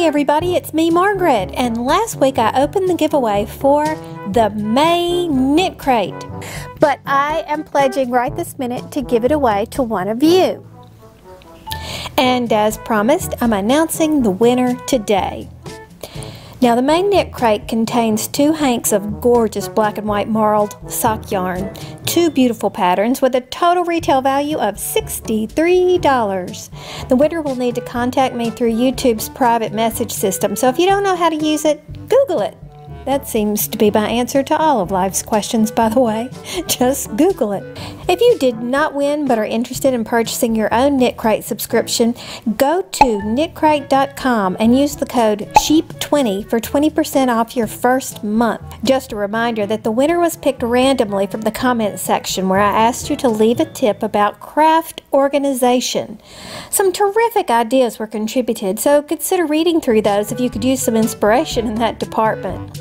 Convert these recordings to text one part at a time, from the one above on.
everybody, it's me, Margaret, and last week I opened the giveaway for the May Knitcrate, but I am pledging right this minute to give it away to one of you. And as promised, I'm announcing the winner today. Now, the May Knitcrate contains 2 hanks of gorgeous black and white marled sock yarn, 2 beautiful patterns with a total retail value of $63. The winner will need to contact me through YouTube's private message system, so if you don't know how to use it, Google it. That seems to be my answer to all of life's questions, by the way. Just Google it. If you did not win but are interested in purchasing your own Knitcrate subscription, go to knitcrate.com and use the code CHEAP20 for 20% off your first month. Just a reminder that the winner was picked randomly from the comments section where I asked you to leave a tip about craft organization. Some terrific ideas were contributed, so consider reading through those if you could use some inspiration in that department.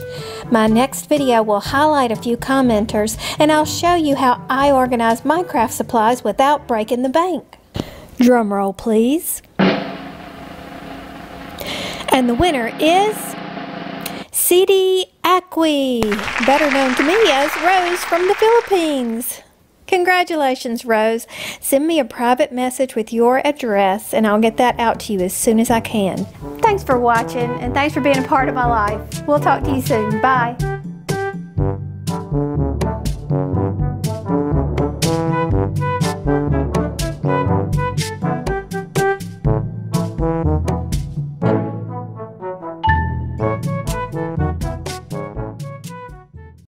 My next video will highlight a few commenters, and I'll show you how I organize my craft supplies without breaking the bank. Drum roll, please. And the winner is CD Acqui, better known to me as Rose from the Philippines. Congratulations, Rose. Send me a private message with your address and I'll get that out to you as soon as I can. Thanks for watching and thanks for being a part of my life. We'll talk to you soon. Bye.